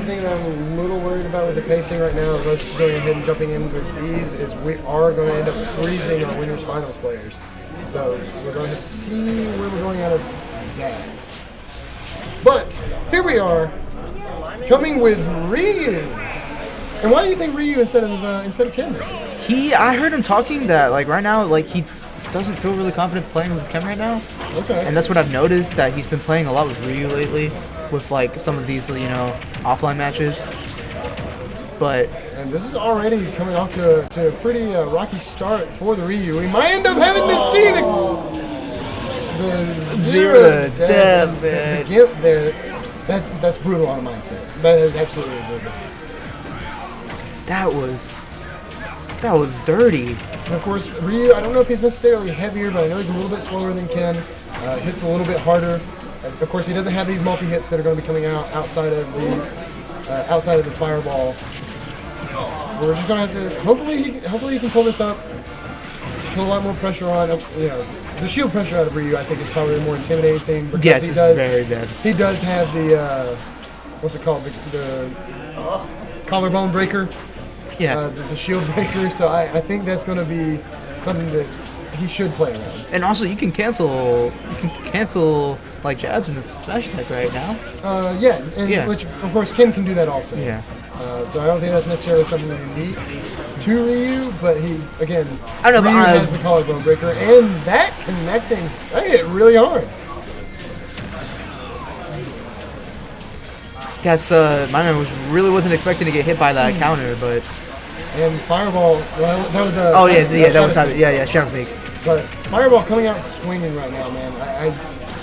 thing that I'm a little worried about with the pacing right now of us going ahead and jumping in with these is we are going to end up freezing our winners finals players. So we're going to see where we're going out of that. But here we are, coming with Ryu. And why do you think Ryu instead of Ken? I heard him talking that like right now like he doesn't feel really confident playing with his Ken right now. Okay. And that's what I've noticed, that he's been playing a lot with Ryu lately, with like some of these offline matches. And this is already coming off to a pretty rocky start for the Ryu. We might end up having to see the zero death, the gimp there. That's brutal on a mindset. That is absolutely brutal. That was dirty. And of course, Ryu, I don't know if he's necessarily heavier, but I know he's a little bit slower than Ken. Hits a little bit harder. Of course, he doesn't have these multi-hits that are going to be coming out outside of the fireball. We're just going to have to. Hopefully, he can pull this up. Put a lot more pressure on. The shield pressure out of Ryu, I think, is probably the more intimidating thing. Because yes, it's very bad. He does have the what's it called? The collarbone breaker. Yeah. The shield breaker. So I think that's going to be something that he should play around. And also, you can cancel like jabs in the smash attack right now. Which of course Ken can do that also. Yeah. So I don't think that's necessarily something that unique to Ryu, but Ryu has the collarbone breaker, and that connecting, that hit really hard. Guess Myman wasn't expecting to get hit by that counter, but. And Fireball, well, that was a. Oh that was Shadow Sneak. But Fireball coming out swinging right now, man. I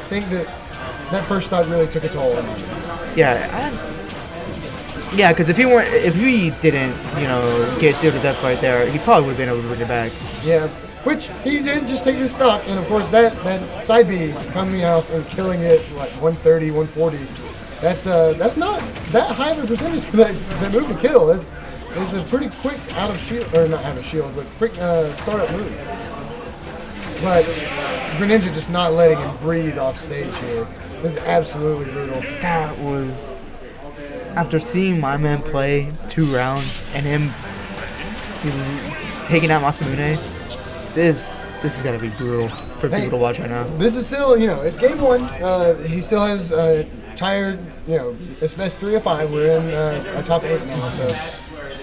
think that first stock really took a toll on him. Yeah, because if he didn't, get zero to death right there, he probably would have been able to bring it back. Yeah, which he did just take this stock, and of course that side B coming out and killing it like 130, 140. That's not that high of a percentage for that move to kill. It's a pretty quick out of shield, or not out of shield, but quick startup move. But Greninja just not letting him breathe off stage here. This is absolutely brutal. That was, after seeing my man play 2 rounds and him taking out Masamune, this is gonna be brutal for people to watch right now. This is still, it's game 1. He still has tired, it's best 3 of 5. We're in a top 8 now, so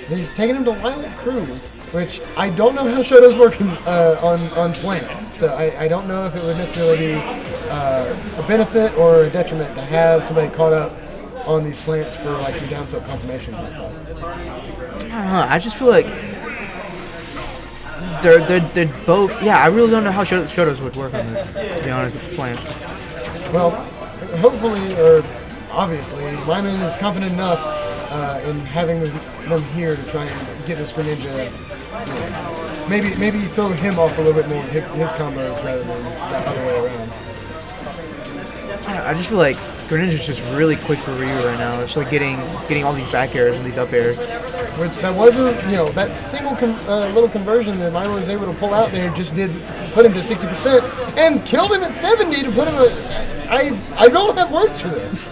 he's taking him to Lilac Cruise, which I don't know how Shoto's working on slants. So I don't know if it would necessarily be a benefit or a detriment to have somebody caught up on these slants for like your down tilt confirmations and stuff. I don't know. I just feel like they're both. Yeah, I really don't know how Shoto's would work on this, to be honest, with the slants. Well, hopefully, or obviously, Myman is confident enough in having them here to try and get this Greninja. Maybe throw him off a little bit more with his combos rather than that other way around. I just feel like Greninja's just really quick for Ryu right now. It's like getting all these back airs and these up airs. Which that wasn't, that single little conversion that Myman was able to pull out there just did put him to 60% and killed him at 70 to put him I don't have words for this.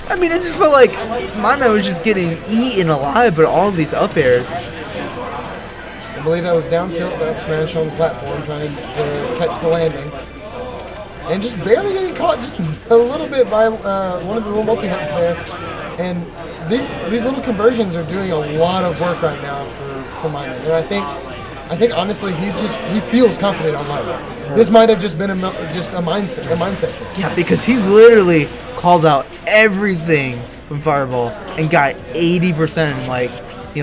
I mean, it just felt like my man was just getting eaten alive, but all of these up airs. I believe that was down tilt, up smash on the platform, trying to catch the landing. And just barely getting caught just a little bit by one of the little multi-hits there. And these little conversions are doing a lot of work right now for Myman. And I think honestly, he feels confident on Myman. This might have just been a mindset thing. Yeah, because he literally called out everything from Fireball and got 80%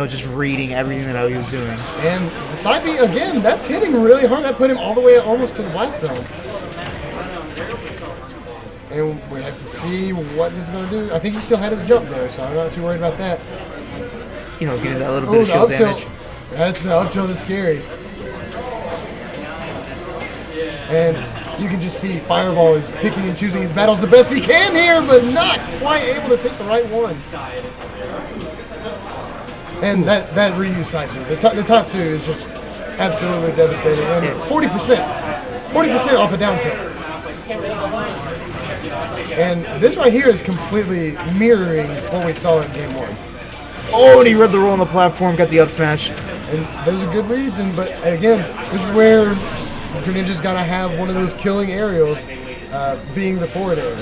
just reading everything that he was doing. And the side B, again, that's hitting really hard. That put him all the way almost to the blast zone. And we have to see what this is going to do. I think he still had his jump there, so I'm not too worried about that. Getting that little bit of shield damage. The up tilt is scary. And you can just see Fireball is picking and choosing his battles the best he can here, but not quite able to pick the right one. And that Ryu side move, the Tatsu is just absolutely devastating. And 40% off a down tilt. And this right here is completely mirroring what we saw in Game 1. Oh, and he read the roll on the platform, got the up smash. And those are good reads, but again, this is where Greninja's got to have one of those killing aerials, being the forward area.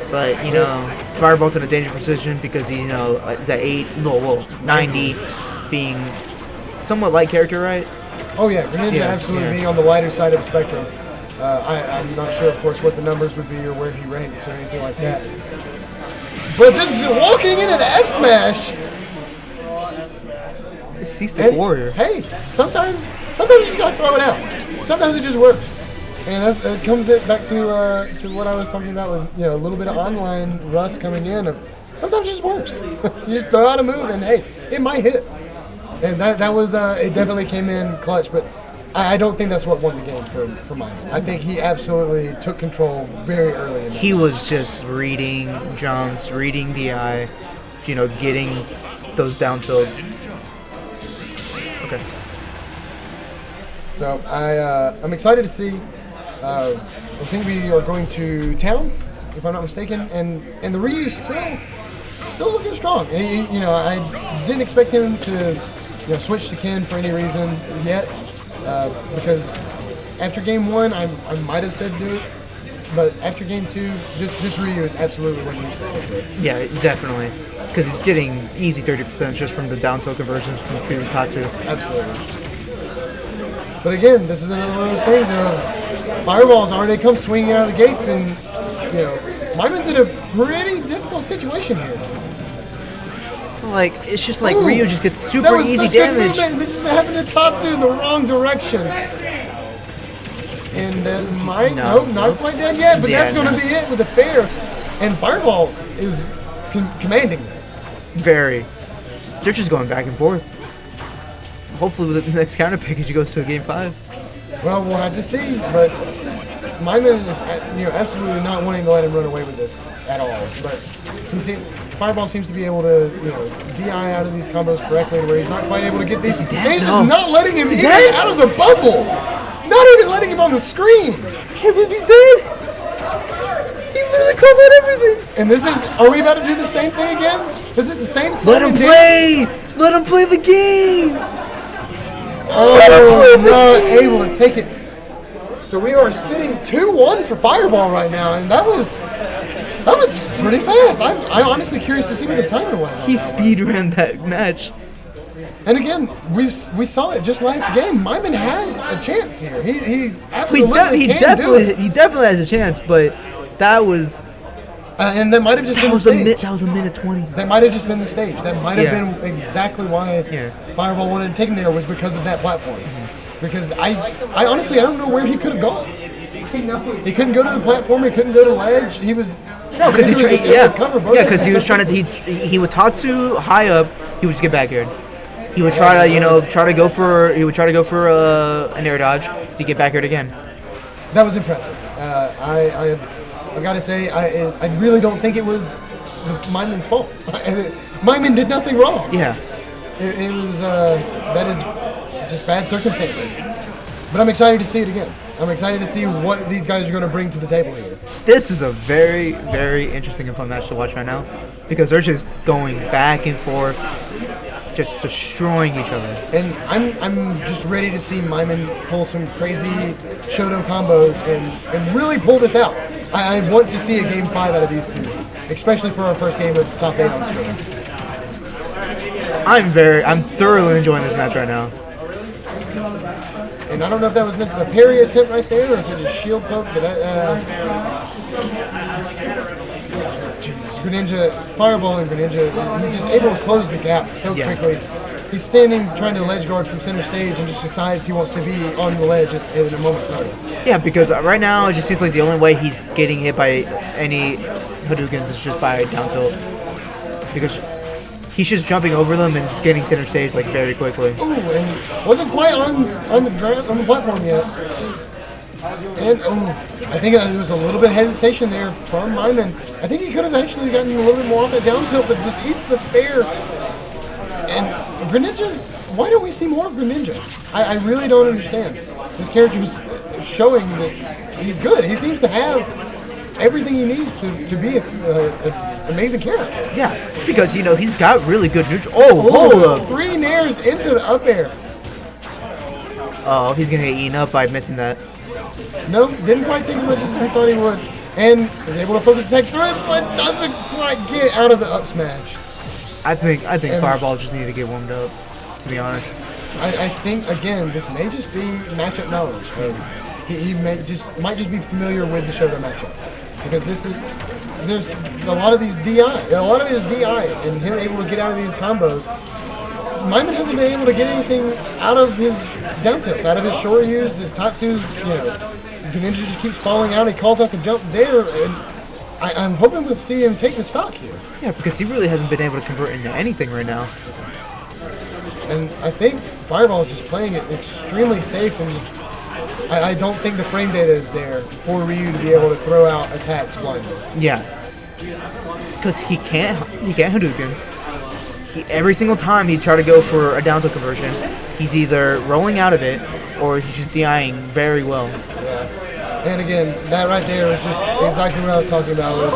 But, you know, Fireball's in a dangerous position because he, is at 90, being somewhat light character, right? Oh yeah, Greninja absolutely being on the lighter side of the spectrum. I'm not sure, of course, what the numbers would be or where he ranks or anything like that. But just walking into the F smash. C-Stick Warrior. Hey, sometimes you just gotta throw it out. Sometimes it just works, and that comes back to what I was talking about with a little bit of online rust coming in. Sometimes it just works. You just throw out a move, and hey, it might hit. And that was it definitely came in clutch, but I don't think that's what won the game for Myman. I think he absolutely took control very early. He was just reading jumps, reading DI, getting those down tilts. Okay. So I'm excited to see. I think we are going to town, if I'm not mistaken, and the Ryu still looking strong. I didn't expect him to switch to Ken for any reason yet, because after Game 1 I might have said do it, but after Game 2 this Ryu is absolutely what he needs to stick with. Yeah, definitely. Because he's getting easy 30% just from the down tilt conversion to Tatsu. Absolutely. But again, this is another one of those things. Fireballs already come swinging out of the gates, and Myman's in a pretty difficult situation here. Like, it's just like Ryu just gets super easy damage. Good movement. This is happening to Tatsu in the wrong direction. And that might, not quite dead yet, but that's going to be it with the fair. And Fireball is commanding this. Very. They're just going back and forth. Hopefully with the next counter package he goes to a Game 5. Well, we'll have to see, but Myman is absolutely not wanting to let him run away with this at all. But Fireball seems to be able to DI out of these combos correctly, where he's not quite able to get these. And he's just not letting him even out of the bubble. Not even letting him on the screen. I can't believe he's dead. He literally called out everything. And are we about to do the same thing again? Is this the same? Let him play. Let him play the game. Not able to take it. So we are sitting 2-1 for Fireball right now, and that was pretty fast. I'm honestly curious to see what the timer was. He speedran that match. And again, we saw it just last game. Myman has a chance here. He absolutely can do it. He definitely has a chance, but that was. And that might have just been the stage. That was a minute 20. That might have just been the stage. That might have been exactly why Fireball wanted to take him there, was because of that platform. Because I honestly don't know where he could have gone. He couldn't go to the platform. He couldn't go to ledge. He was because he was trying to he would Tatsu high up. He would just get back here. He would try to go for an air dodge to get back here again. That was impressive. I gotta say, I really don't think it was Myman's fault. Myman did nothing wrong. Yeah. It was that is just bad circumstances. But I'm excited to see it again. I'm excited to see what these guys are going to bring to the table here. This is a very, very interesting and fun match to watch right now, because they're just going back and forth, just destroying each other. And I'm just ready to see Myman pull some crazy Shoto combos and really pull this out. I want to see a Game 5 out of these two, especially for our first game of Top 8 on stream. I'm thoroughly enjoying this match right now. And I don't know if that was the parry attempt right there, or if it was a shield poke, but Greninja, Fireball and Greninja, he's just able to close the gap so quickly. He's standing trying to ledge guard from center stage and just decides he wants to be on the ledge at a moment's notice. Yeah, because right now it just seems like the only way he's getting hit by any Hadoukens is just by down tilt. Because he's just jumping over them and getting center stage like very quickly. Ooh, and wasn't quite on the platform yet. And I think there was a little bit of hesitation there from Myman. I think he could have actually gotten a little bit more off that down tilt, but just eats the fair. And Greninja's, why don't we see more of Greninja? I really don't understand. This character was showing that he's good. He seems to have everything he needs to be an amazing character. Yeah, because, you know, he's got really good neutral. Oh, hold up. 3 nairs into the up air. Oh, he's going to get eaten up by missing that. No, didn't quite take as much as we thought he would. And is able to focus attack through it, but doesn't quite get out of the up smash. I think Fireball just needed to get warmed up, to be honest. I think, again, this may just be matchup knowledge. He might just be familiar with the Shoto matchup. Because there's a lot of these DI. A lot of it is DI, and him able to get out of these combos. Myman hasn't been able to get anything out of his down tilts, out of his short use, his Tatsu's, Greninja just keeps falling out. He calls out the jump there, and I'm hoping we'll see him take the stock here. Yeah, because he really hasn't been able to convert into anything right now. And I think Fireball is just playing it extremely safe, and just I don't think the frame data is there for Ryu to be able to throw out attacks blindly. Yeah, because he can't Hadouken. Every single time he try to go for a down tilt conversion, he's either rolling out of it or he's just DIing very well. Yeah. And again, that right there is just exactly what I was talking about with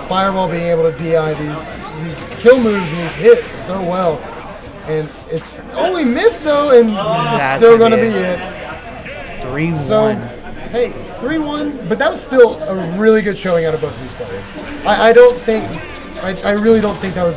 Fireball being able to DI these kill moves and these hits so well. And it's he missed though, and it's still gonna be it. 3-1. So, hey, 3-1, but that was still a really good showing out of both of these players. I really don't think that was